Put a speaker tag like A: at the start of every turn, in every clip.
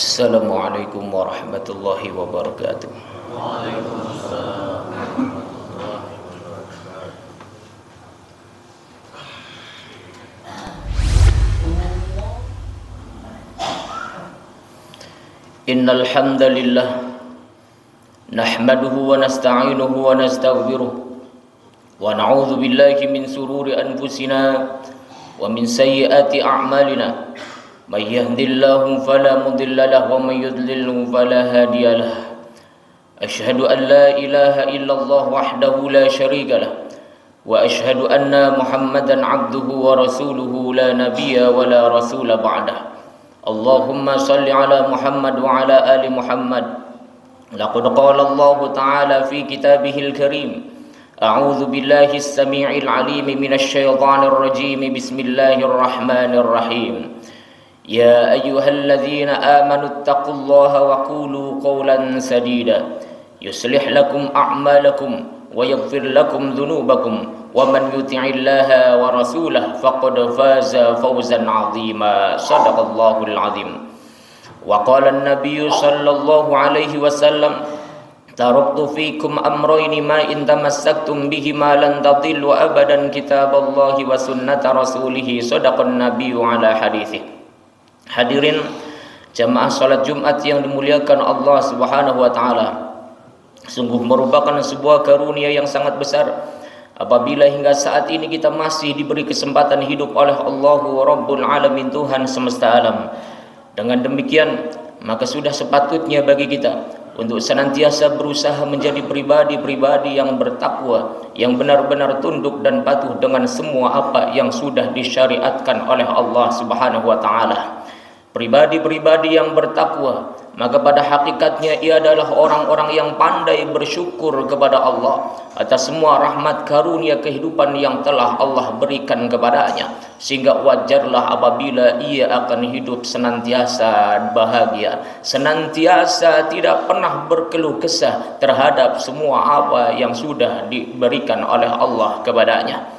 A: Assalamualaikum warahmatullahi wabarakatuh.
B: Waalaikumsalam.
A: Innal hamdalillah nahmaduhu wa nasta'inuhu wa nastaghfiruh wa na'udzu billahi min sururi anfusina wa min sayyiati a'malina. May yahdihillahu fala mudilla lahu wa may yudlilhu fala hadiya lahu. Asyhadu an la ilaha illallah wahdahu la syarika lahu wa asyhadu anna Muhammadan 'abduhu wa rasuluhu la nabiyya wa la rasula ba'dahu. Allahumma salli ala Muhammad wa ala ali Muhammad. Laqad qala Allah ta'ala fi kitabihil karim. A'udzu billahi as-sami'il 'alim minasy syaithanir rajim. Bismillahir rahmanir rahim. Ya ayyuhalladzina amanu taqullaha wa qulu qawlan sadida yuslih lakum a'malakum wa yaghfir lakum dhunubakum wa man yuti'illaha wa rasulahu faqad faza fawzan 'azima. Shadaqallahul 'azim. Wa qala an-nabiy sallallahu alaihi wasallam taraktu fikum amrayni ma in tamassaktum bihima lan tadillu abadan kitaballahi wa sunnata rasulih. Shadaqan nabiyyu ala haditsih. Hadirin jamaah salat Jumat yang dimuliakan Allah Subhanahu wa taala. Sungguh merupakan sebuah karunia yang sangat besar apabila hingga saat ini kita masih diberi kesempatan hidup oleh Allahu Rabbul Alamin, Tuhan semesta alam. Dengan demikian, maka sudah sepatutnya bagi kita untuk senantiasa berusaha menjadi pribadi-pribadi yang bertakwa, yang benar-benar tunduk dan patuh dengan semua apa yang sudah disyariatkan oleh Allah Subhanahu wa taala. Pribadi-pribadi yang bertakwa, maka pada hakikatnya ia adalah orang-orang yang pandai bersyukur kepada Allah atas semua rahmat karunia kehidupan yang telah Allah berikan kepadanya, sehingga wajarlah apabila ia akan hidup senantiasa bahagia, senantiasa tidak pernah berkeluh kesah terhadap semua apa yang sudah diberikan oleh Allah kepadanya.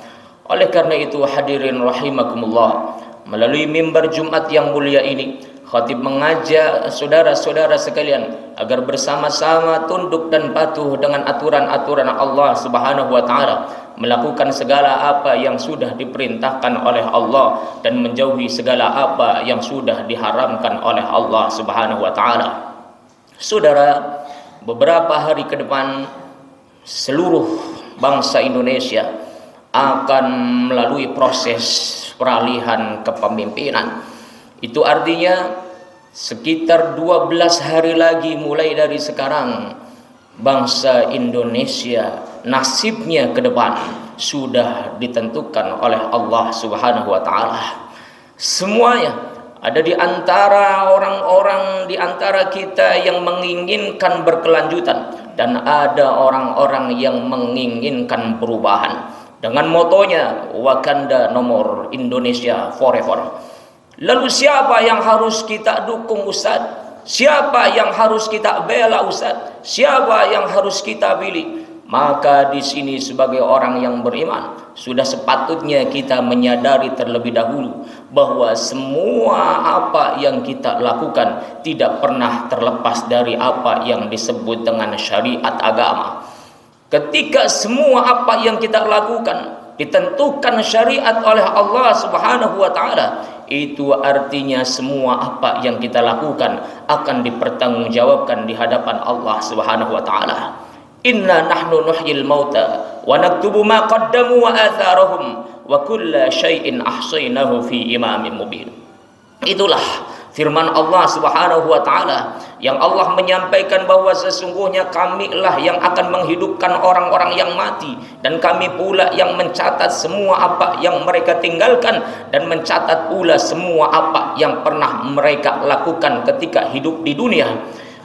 A: Oleh karena itu, hadirin rahimakumullah, melalui mimbar Jumat yang mulia ini, khatib mengajak saudara-saudara sekalian agar bersama-sama tunduk dan patuh dengan aturan-aturan Allah Subhanahu wa taala, melakukan segala apa yang sudah diperintahkan oleh Allah dan menjauhi segala apa yang sudah diharamkan oleh Allah Subhanahu wa taala. Saudara, beberapa hari ke depan seluruh bangsa Indonesia akan melalui proses peralihan kepemimpinan. Itu artinya sekitar 12 hari lagi mulai dari sekarang, bangsa Indonesia nasibnya ke depan sudah ditentukan oleh Allah Subhanahu wa taala. Semuanya ada di antara orang-orang di antara kita yang menginginkan berkelanjutan, dan ada orang-orang yang menginginkan perubahan. Dengan motonya Wakanda Nomor, Indonesia Forever. Lalu siapa yang harus kita dukung, Ustaz? Siapa yang harus kita bela, Ustaz? Siapa yang harus kita pilih? Maka di sini sebagai orang yang beriman sudah sepatutnya kita menyadari terlebih dahulu bahwa semua apa yang kita lakukan tidak pernah terlepas dari apa yang disebut dengan syariat agama. Ketika semua apa yang kita lakukan ditentukan syariat oleh Allah Subhanahu wa taala, itu artinya semua apa yang kita lakukan akan dipertanggungjawabkan di hadapan Allah Subhanahu wa taala. Inna nahnu nuhyil mauta wa naktubu ma qaddamu wa atharahum wa kulla syai'in ahsaynahu fi imamin mubin. Itulah firman Allah Subhanahu wa taala yang Allah menyampaikan bahwa sesungguhnya kamilah yang akan menghidupkan orang-orang yang mati, dan kami pula yang mencatat semua apa yang mereka tinggalkan, dan mencatat pula semua apa yang pernah mereka lakukan ketika hidup di dunia.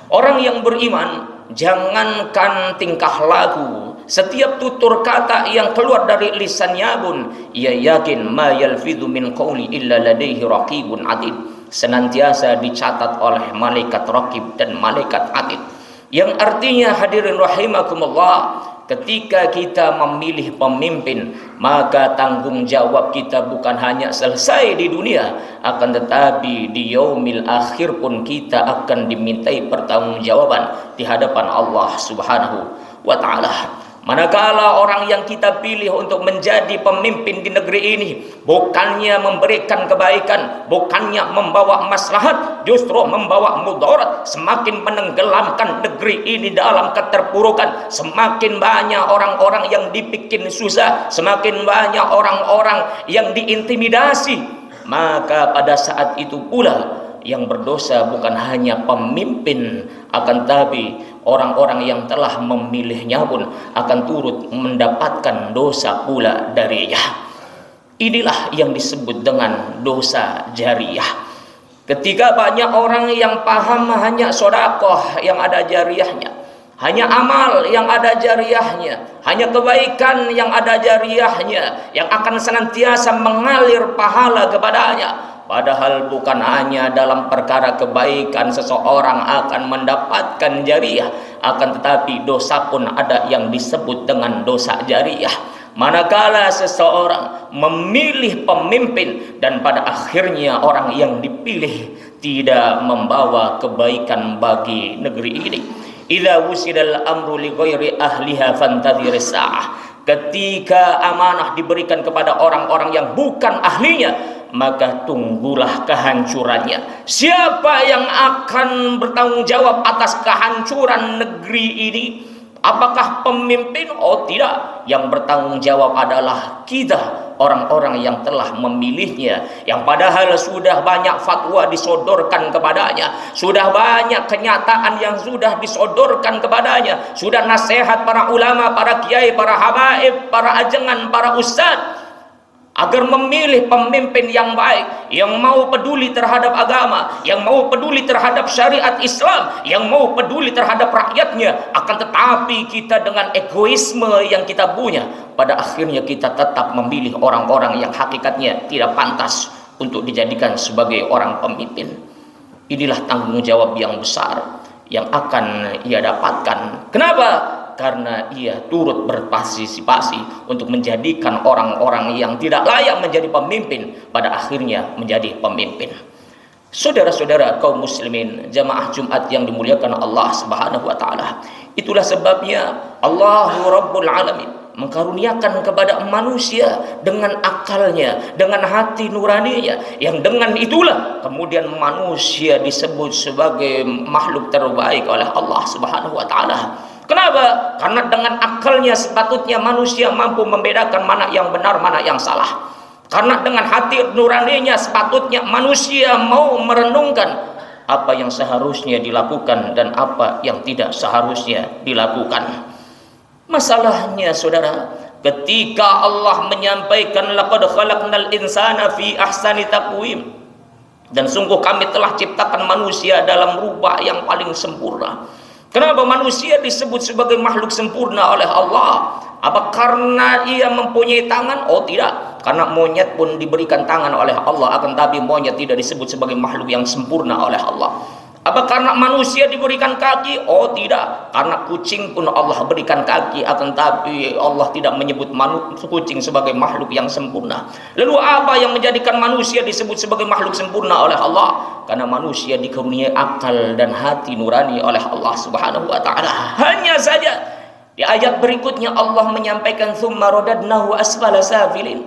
A: Orang yang beriman, jangankan tingkah laku, setiap tutur kata yang keluar dari lisannya pun ia yakin ma yalfidhu min qawli illa ladaihi raqibun atid, senantiasa dicatat oleh malaikat raqib dan malaikat atid. Yang artinya, hadirin rahimakumullah, ketika kita memilih pemimpin, maka tanggung jawab kita bukan hanya selesai di dunia, akan tetapi di yaumil akhir pun kita akan dimintai pertanggungjawaban di hadapan Allah Subhanahu wa taala. Manakala orang yang kita pilih untuk menjadi pemimpin di negeri ini bukannya memberikan kebaikan, bukannya membawa maslahat, justru membawa mudarat, semakin menenggelamkan negeri ini dalam keterpurukan. Semakin banyak orang-orang yang dibikin susah, semakin banyak orang-orang yang diintimidasi. Maka pada saat itu pula yang berdosa bukan hanya pemimpin, akan tapi orang-orang yang telah memilihnya pun akan turut mendapatkan dosa pula darinya. Inilah yang disebut dengan dosa jariyah. Ketika banyak orang yang paham hanya sedekah yang ada jariyahnya, hanya amal yang ada jariyahnya, hanya kebaikan yang ada jariyahnya, yang akan senantiasa mengalir pahala kepadanya. Padahal bukan hanya dalam perkara kebaikan seseorang akan mendapatkan jariyah, akan tetapi dosa pun ada yang disebut dengan dosa jariyah. Manakala seseorang memilih pemimpin dan pada akhirnya orang yang dipilih tidak membawa kebaikan bagi negeri ini. Idza wusidal amru li ghairi ahliha fantadhiris sa'ah. Ketika amanah diberikan kepada orang-orang yang bukan ahlinya, maka tunggulah kehancurannya. Siapa yang akan bertanggung jawab atas kehancuran negeri ini? Apakah pemimpin? Oh tidak, yang bertanggung jawab adalah kita, orang-orang yang telah memilihnya, yang padahal sudah banyak fatwa disodorkan kepadanya, sudah banyak kenyataan yang sudah disodorkan kepadanya, sudah nasihat para ulama, para kiai, para habaib, para ajengan, para ustadz, agar memilih pemimpin yang baik, yang mau peduli terhadap agama, yang mau peduli terhadap syariat Islam, yang mau peduli terhadap rakyatnya. Akan tetapi kita dengan egoisme yang kita punya, pada akhirnya kita tetap memilih orang-orang yang hakikatnya tidak pantas untuk dijadikan sebagai orang pemimpin. Inilah tanggung jawab yang besar yang akan ia dapatkan. Kenapa? Karena ia turut berpartisipasi untuk menjadikan orang-orang yang tidak layak menjadi pemimpin pada akhirnya menjadi pemimpin. Saudara-saudara kaum muslimin, jamaah Jumat yang dimuliakan Allah Subhanahu wa taala, itulah sebabnya Allahu Rabbul Alamin mengkaruniakan kepada manusia dengan akalnya, dengan hati nuraninya, yang dengan itulah kemudian manusia disebut sebagai makhluk terbaik oleh Allah Subhanahu wa taala. Kenapa? Karena dengan akalnya sepatutnya manusia mampu membedakan mana yang benar, mana yang salah. Karena dengan hati nuraninya sepatutnya manusia mau merenungkan apa yang seharusnya dilakukan dan apa yang tidak seharusnya dilakukan. Masalahnya saudara, ketika Allah menyampaikan laqad khalaqnal insana fi ahsani taqwim, dan sungguh kami telah ciptakan manusia dalam rupa yang paling sempurna. Kenapa manusia disebut sebagai makhluk sempurna oleh Allah? Apa karena ia mempunyai tangan? Oh tidak, karena monyet pun diberikan tangan oleh Allah, akan tapi monyet tidak disebut sebagai makhluk yang sempurna oleh Allah. Apa karena manusia diberikan kaki? Oh tidak, karena kucing pun Allah berikan kaki, akan tapi Allah tidak menyebut kucing sebagai makhluk yang sempurna. Lalu apa yang menjadikan manusia disebut sebagai makhluk sempurna oleh Allah? Karena manusia dikaruniai akal dan hati nurani oleh Allah Subhanahu wa taala. Hanya saja di ayat berikutnya Allah menyampaikan tsumma radadnahu asfala safilin.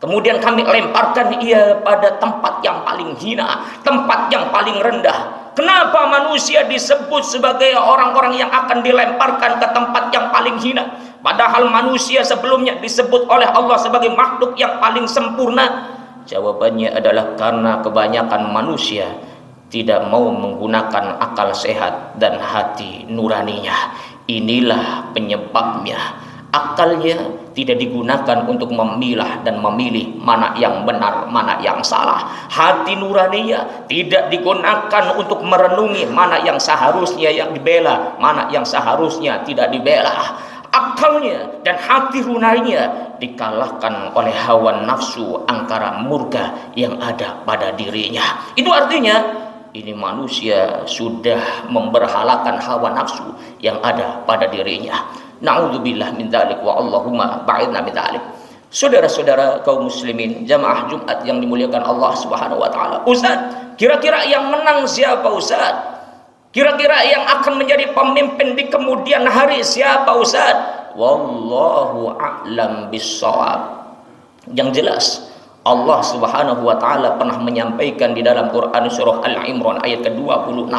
A: Kemudian kami lemparkan ia pada tempat yang paling hina, tempat yang paling rendah. Kenapa manusia disebut sebagai orang-orang yang akan dilemparkan ke tempat yang paling hina? Padahal manusia sebelumnya disebut oleh Allah sebagai makhluk yang paling sempurna. Jawabannya adalah karena kebanyakan manusia tidak mau menggunakan akal sehat dan hati nuraninya. Inilah penyebabnya. Akalnya tidak digunakan untuk memilah dan memilih mana yang benar, mana yang salah. Hati nuraninya tidak digunakan untuk merenungi mana yang seharusnya yang dibela, mana yang seharusnya tidak dibela. Akalnya dan hati nuraninya dikalahkan oleh hawa nafsu angkara murka yang ada pada dirinya. Itu artinya ini manusia sudah memberhalakan hawa nafsu yang ada pada dirinya. Na'udzubillah min dzalik wa Allahumma ba'idna min dzalik. Saudara-saudara kaum muslimin, jamaah Jumat yang dimuliakan Allah Subhanahu wa taala. Ustaz, kira-kira yang menang siapa Ustaz? Kira-kira yang akan menjadi pemimpin di kemudian hari siapa Ustaz? Wallahu a'lam bissawab. Yang jelas Allah Subhanahu wa taala pernah menyampaikan di dalam Quran surah Al-Imran ayat ke-26.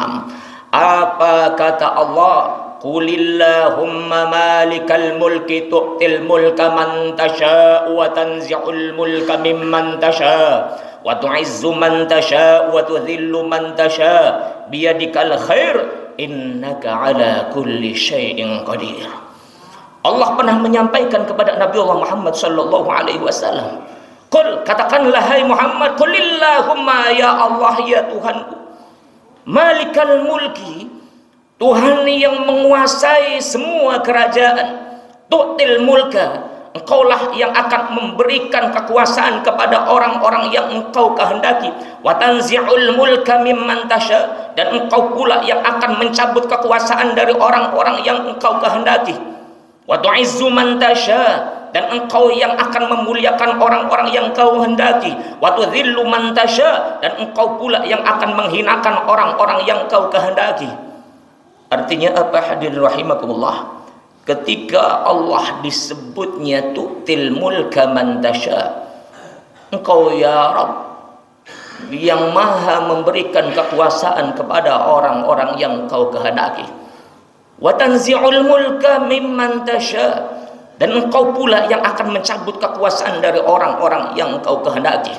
A: Apa kata Allah? Qulillahumma malikal mulki tu'til mulka man tasha'u wa tanzi'ul mulka mimman tasha'u wa tu'izzu man tasha'u wa tudhillu man tasha'u biyadikal khair innaka ala kulli syai'in qadir. Allah pernah menyampaikan kepada Nabi Allah Muhammad sallallahu alaihi wasallam, "Qul, katakanlah hai Muhammad, qulillahumma ya Allah ya Tuhanku, malikal mulki, Tuhan yang menguasai semua kerajaan, tu'til mulka, engkaulah yang akan memberikan kekuasaan kepada orang-orang yang engkau kehendaki, wa tanzi'ul mulka mimman tasha, dan engkau pula yang akan mencabut kekuasaan dari orang-orang yang engkau kehendaki, wa tu'izzu man tasha, dan engkau yang akan memuliakan orang-orang yang kau hendaki, wa tudhillu man tasha, dan engkau pula yang akan menghinakan orang-orang yang kau kehendaki." Artinya apa hadirin rahimakumullah? Ketika Allah disebutnya tu'til mulka man tasha, engkau ya Rabb yang maha memberikan kekuasaan kepada orang-orang yang kau kehendaki, wa tanzi'ul mulka mimman tasha, dan engkau pula yang akan mencabut kekuasaan dari orang-orang yang engkau kehendaki.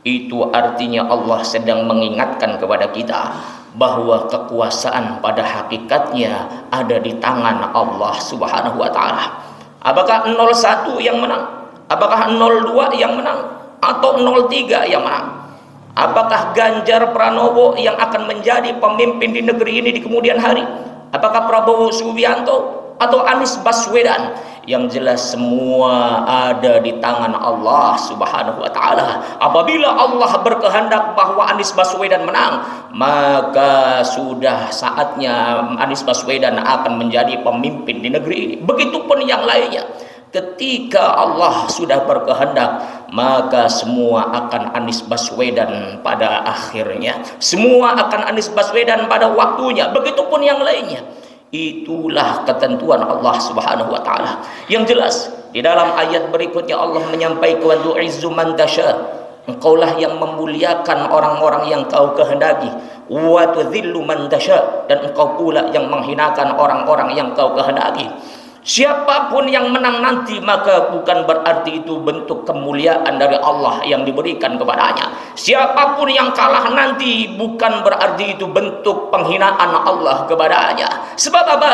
A: Itu artinya Allah sedang mengingatkan kepada kita bahwa kekuasaan pada hakikatnya ada di tangan Allah Subhanahu wa taala. Apakah 01 yang menang? Apakah 02 yang menang? Atau 03 yang menang? Apakah Ganjar Pranowo yang akan menjadi pemimpin di negeri ini di kemudian hari? Apakah Prabowo Subianto atau Anies Baswedan? Yang jelas semua ada di tangan Allah Subhanahu wa taala. Apabila Allah berkehendak bahwa Anies Baswedan menang, maka sudah saatnya Anies Baswedan akan menjadi pemimpin di negeri ini. Begitupun yang lainnya. Ketika Allah sudah berkehendak, maka semua akan Anies Baswedan pada akhirnya. Semua akan Anies Baswedan pada waktunya. Begitupun yang lainnya. Itulah ketentuan Allah Subhanahu wa taala. Yang jelas di dalam ayat berikutnya Allah menyampaikan tu'izzu man tasha, engkaulah yang memuliakan orang-orang yang kau kehendaki, wa tudhillu man tasha, dan engkau pula yang menghinakan orang-orang yang kau kehendaki. Siapapun yang menang nanti maka bukan berarti itu bentuk kemuliaan dari Allah yang diberikan kepadanya. Siapapun yang kalah nanti bukan berarti itu bentuk penghinaan Allah kepadanya. Sebab apa?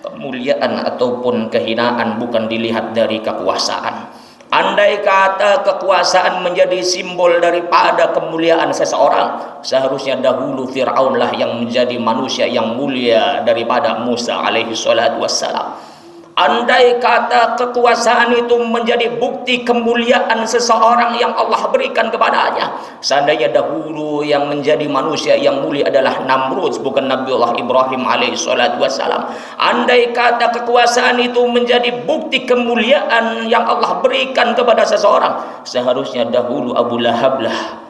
A: Kemuliaan ataupun kehinaan bukan dilihat dari kekuasaan. Andai kata kekuasaan menjadi simbol daripada kemuliaan seseorang, seharusnya dahulu Fir'aunlah yang menjadi manusia yang mulia daripada Musa alaihi salatu wassalam. Andai kata kekuasaan itu menjadi bukti kemuliaan seseorang yang Allah berikan kepadanya, seandainya dahulu yang menjadi manusia yang mulia adalah Namrud, bukan Nabiullah Ibrahim alaihi salatu wassalam. Andai kata kekuasaan itu menjadi bukti kemuliaan yang Allah berikan kepada seseorang, seharusnya dahulu Abu Lahab lah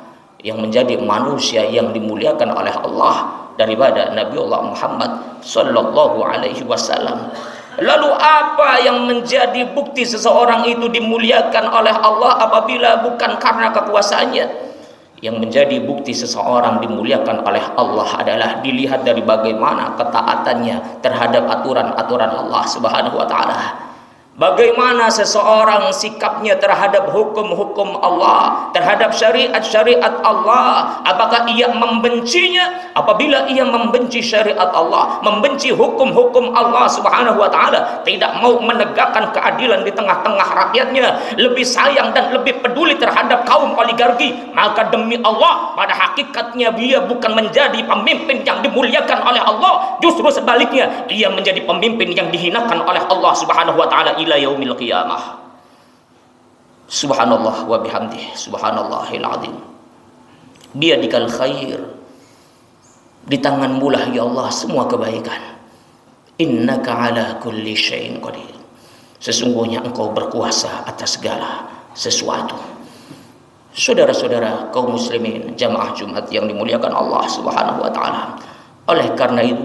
A: yang menjadi manusia yang dimuliakan oleh Allah daripada Nabiullah Muhammad sallallahu alaihi wasallam. Lalu apa yang menjadi bukti seseorang itu dimuliakan oleh Allah apabila bukan karena kekuasaannya? Yang menjadi bukti seseorang dimuliakan oleh Allah adalah dilihat dari bagaimana ketaatannya terhadap aturan-aturan Allah Subhanahu wa taala. Bagaimana seseorang sikapnya terhadap hukum-hukum Allah, terhadap syariat-syariat Allah. Apakah ia membencinya? Apabila ia membenci syariat Allah, membenci hukum-hukum Allah Subhanahu wa taala, tidak mau menegakkan keadilan di tengah-tengah rakyatnya, lebih sayang dan lebih peduli terhadap kaum oligarki, maka demi Allah pada hakikatnya dia bukan menjadi pemimpin yang dimuliakan oleh Allah, justru sebaliknya dia menjadi pemimpin yang dihinakan oleh Allah Subhanahu wa taala ila yaumil qiyamah. Subhanallah wa bihamdih, subhanallahil azim. Biyadikal khair, di tanganmu lah ya Allah semua kebaikan. innaka ala kulli syai'in qadir. Sesungguhnya engkau berkuasa atas segala sesuatu. Saudara-saudara kaum muslimin jamaah Jumat yang dimuliakan Allah Subhanahu wa taala. Oleh karena itu,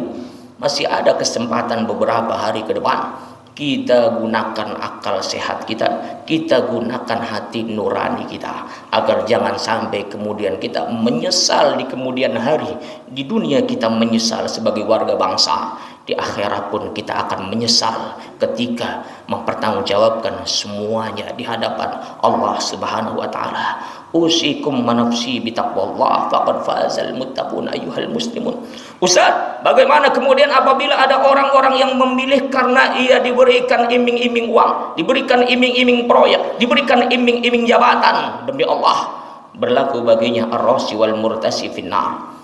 A: masih ada kesempatan beberapa hari ke depan. Kita gunakan akal sehat kita, kita gunakan hati nurani kita, agar jangan sampai kemudian kita menyesal di kemudian hari. Di dunia kita menyesal sebagai warga bangsa, di akhirat pun kita akan menyesal ketika mempertanggungjawabkan semuanya di hadapan Allah Subhanahu wa taala. Usikum manafsi bitaqwallah faqad fazal muttaqun ayyuhal muslimun. Ustaz, bagaimana kemudian apabila ada orang-orang yang memilih karena ia diberikan iming-iming uang, diberikan iming-iming proyek, diberikan iming-iming jabatan? Demi Allah, berlaku baginya ar-rasi wal murtasi finnar.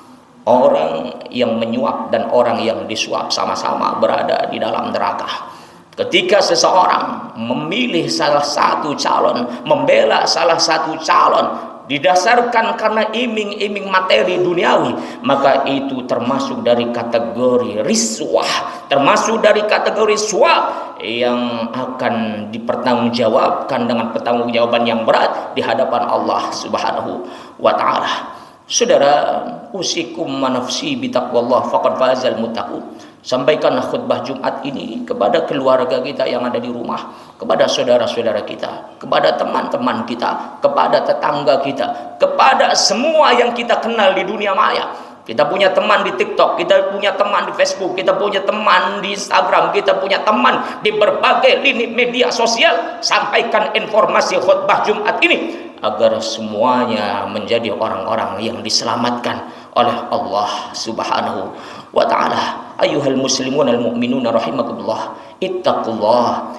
A: Orang yang menyuap dan orang yang disuap sama-sama berada di dalam neraka. Ketika seseorang memilih salah satu calon, membela salah satu calon, didasarkan karena iming-iming materi duniawi, maka itu termasuk dari kategori riswah, termasuk dari kategori suap yang akan dipertanggungjawabkan dengan pertanggungjawaban yang berat di hadapan Allah Subhanahu wa taala. Saudara, usikum manafsi bitaqwallah faqad fazal muttaqun. Sampaikanlah khutbah Jumat ini kepada keluarga kita yang ada di rumah, kepada saudara-saudara kita, kepada teman-teman kita, kepada tetangga kita, kepada semua yang kita kenal di dunia maya. Kita punya teman di TikTok, kita punya teman di Facebook, kita punya teman di Instagram, kita punya teman di berbagai lini media sosial. Sampaikan informasi khutbah Jumat ini agar semuanya menjadi orang-orang yang diselamatkan oleh Allah Subhanahu wa taala. Ayyuhal muslimun al mu'minuna rahimakumullah, ittaqullaha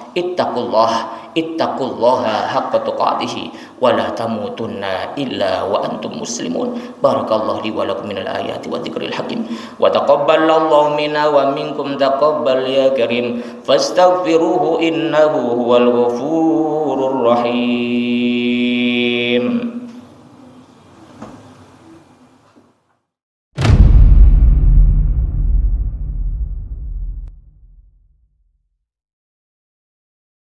A: haqqa tuqatih wa la tamutunna illa wa antum muslimun. Barakallahu li wa lakum minal ayati wa dzikril hakim wa taqabbalallahu minna wa minkum taqabbal ya karim fastaghfiruhu innahu huwal ghafurur rahim.